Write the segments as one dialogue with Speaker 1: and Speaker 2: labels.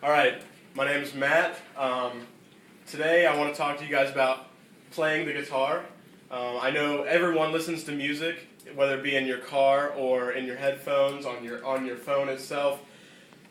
Speaker 1: All right, my name is Matt. Today I want to talk to you guys about playing the guitar. I know everyone listens to music, whether it be in your car or in your headphones, on your phone itself.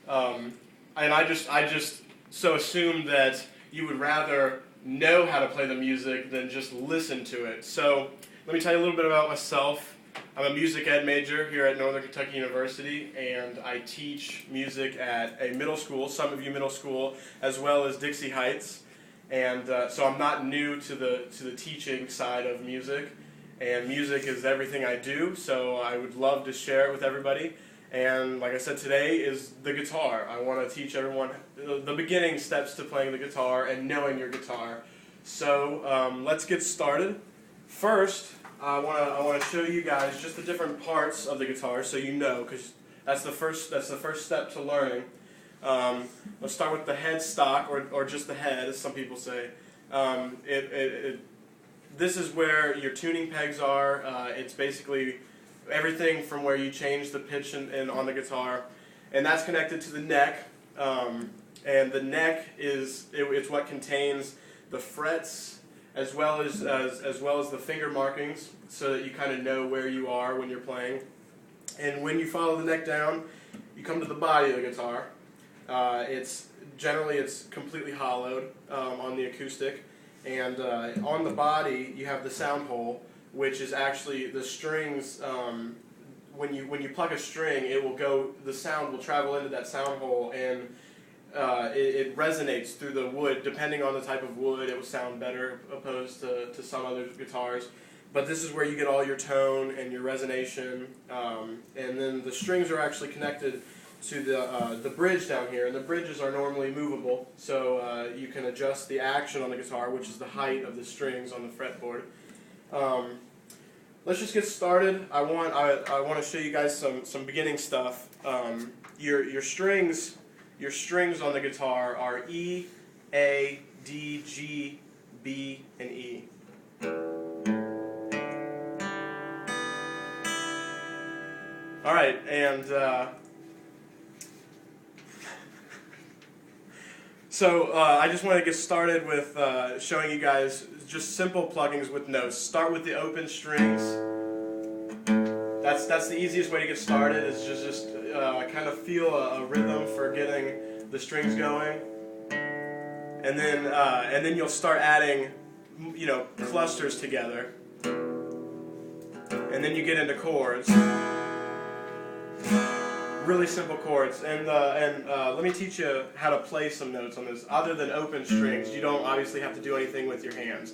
Speaker 1: And I just so assumed that you would rather know how to play the music than just listen to it. So let me tell you a little bit about myself. I'm a music ed major here at Northern Kentucky University, and I teach music at a middle school, Summit Middle School, as well as Dixie Heights. And so I'm not new to the teaching side of music, and music is everything I do, so I would love to share it with everybody. And like I said, today is the guitar. I want to teach everyone the beginning steps to playing the guitar and knowing your guitar. So let's get started. First, I want to show you guys just the different parts of the guitar, so you know, because that's the first step to learning. Let's start with the headstock, or just the head, as some people say. This is where your tuning pegs are. It's basically everything from where you change the pitch and on the guitar, and that's connected to the neck. And the neck it's what contains the frets, as well as the finger markings, so that you kind of know where you are when you're playing. And when you follow the neck down, you come to the body of the guitar. It's completely hollowed on the acoustic, and on the body you have the sound hole, which is actually the strings. When you pluck a string, the sound will travel into that sound hole, and it resonates through the wood. Depending on the type of wood, it will sound better opposed to some other guitars. But this is where you get all your tone and your resonation. And then the strings are actually connected to the bridge down here. And the bridges are normally movable, so you can adjust the action on the guitar, which is the height of the strings on the fretboard. Let's just get started. I want to show you guys some beginning stuff. Your strings on the guitar are E, A, D, G, B, and E. All right, and so I just want to get started with showing you guys just simple pluggings with notes. Start with the open strings. That's the easiest way to get started. Is just kind of feel a rhythm for getting the strings going, and then you'll start adding, clusters together, and then you get into chords. Really simple chords, and let me teach you how to play some notes on this. Other than open strings, you don't obviously have to do anything with your hands.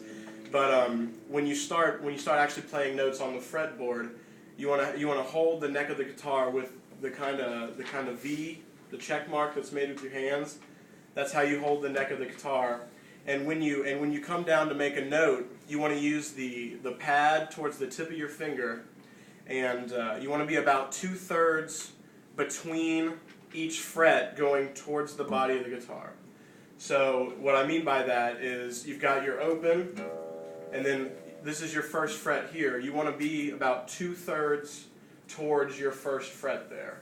Speaker 1: But when you start actually playing notes on the fretboard, you want to hold the neck of the guitar with the kind of V, the check mark that's made with your hands. That's how you hold the neck of the guitar. And when you come down to make a note, you want to use the pad towards the tip of your finger, and you want to be about 2/3 between each fret going towards the body of the guitar. So what I mean by that is you've got your open, and then this is your first fret here. You want to be about 2/3 towards your first fret there,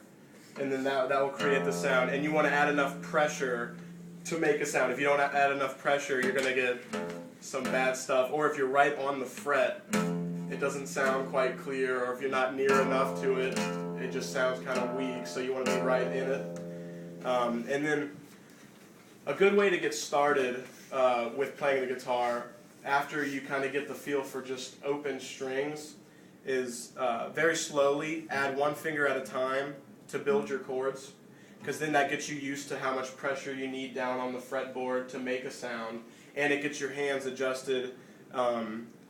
Speaker 1: and then that will create the sound. And you want to add enough pressure to make a sound. If you don't add enough pressure, you're going to get some bad stuff. Or if you're right on the fret, it doesn't sound quite clear. Or if you're not near enough to it, it just sounds kind of weak. So you want to be right in it. And then a good way to get started with playing the guitar, after you kind of get the feel for just open strings, is very slowly add one finger at a time to build your chords, because then that gets you used to how much pressure you need down on the fretboard to make a sound, and it gets your hands adjusted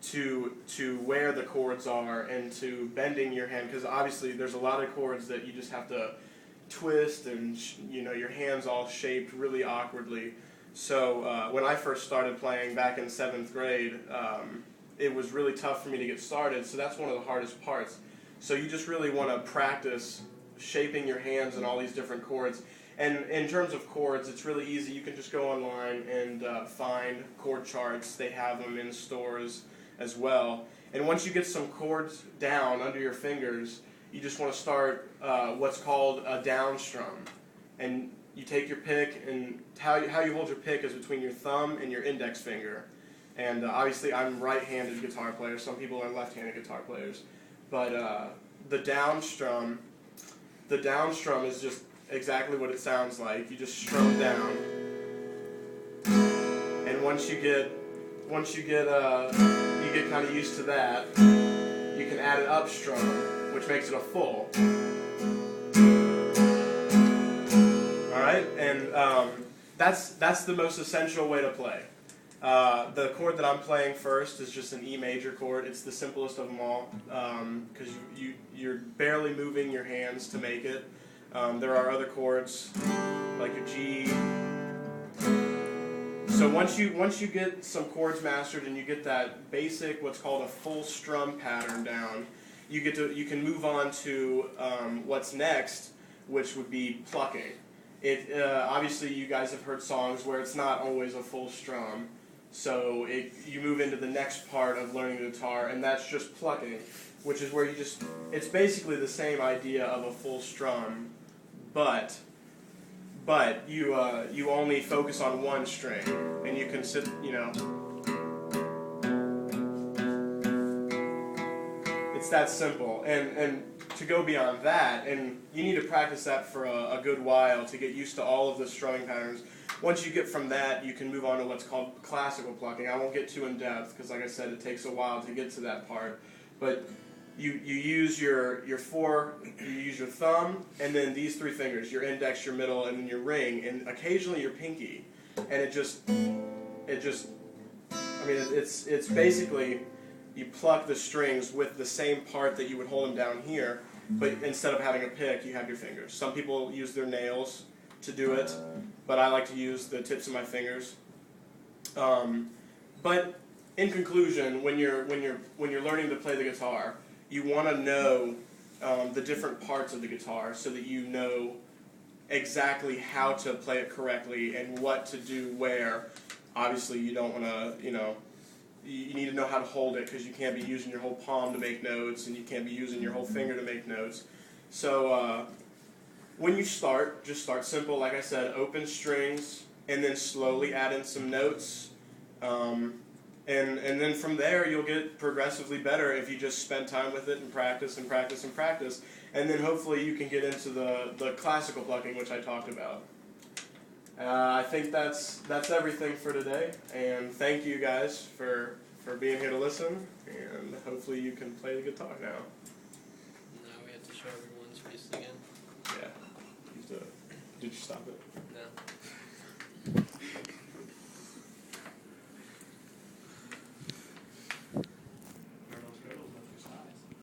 Speaker 1: to where the chords are and to bending your hand, because obviously there's a lot of chords that you just have to twist, and your hands all shaped really awkwardly. So when I first started playing back in 7th grade, it was really tough for me to get started, so that's one of the hardest parts. So you just really want to practice shaping your hands in all these different chords. And in terms of chords, it's really easy. You can just go online and find chord charts. They have them in stores as well. And once you get some chords down under your fingers, you just want to start what's called a down strum. And you take your pick, and how you hold your pick is between your thumb and your index finger. And obviously I'm right-handed guitar player. Some people are left-handed guitar players. But the down strum is just exactly what it sounds like. You just strum down. And once you get kind of used to that, you can add an up strum, which makes it a full. All right, and that's the most essential way to play. The chord that I'm playing first is just an E major chord. It's the simplest of them all because you're barely moving your hands to make it. There are other chords like a G. So once you get some chords mastered and you get that basic, what's called a full strum pattern down, you can move on to what's next, which would be plucking. Obviously you guys have heard songs where it's not always a full strum, so you move into the next part of learning the guitar, and that's just plucking, which is where it's basically the same idea of a full strum, but you only focus on one string, and you can sit, it's that simple. And to go beyond that, and you need to practice that for a good while to get used to all of the strumming patterns. Once you get from that, you can move on to what's called classical plucking. I won't get too in depth because, like I said, it takes a while to get to that part. But you use your thumb, and then these three fingers, your index, your middle, and then your ring, and occasionally your pinky. And it's basically you pluck the strings with the same part that you would hold them down here, but instead of having a pick, you have your fingers. Some people use their nails to do it, but I like to use the tips of my fingers. But in conclusion, when you're learning to play the guitar, you want to know the different parts of the guitar so that you know exactly how to play it correctly and what to do where. Obviously, you don't want to, you need to know how to hold it because you can't be using your whole palm to make notes, and you can't be using your whole finger to make notes. So when you start, just start simple. Like I said, open strings, and then slowly add in some notes. And then from there, you'll get progressively better if you just spend time with it and practice and practice and practice. And then hopefully you can get into the classical plucking, which I talked about. I think that's everything for today. And thank you guys for being here to listen. And hopefully you can play the guitar now.
Speaker 2: Now we have to show everyone's face again.
Speaker 1: Yeah. Did you stop it?
Speaker 2: No.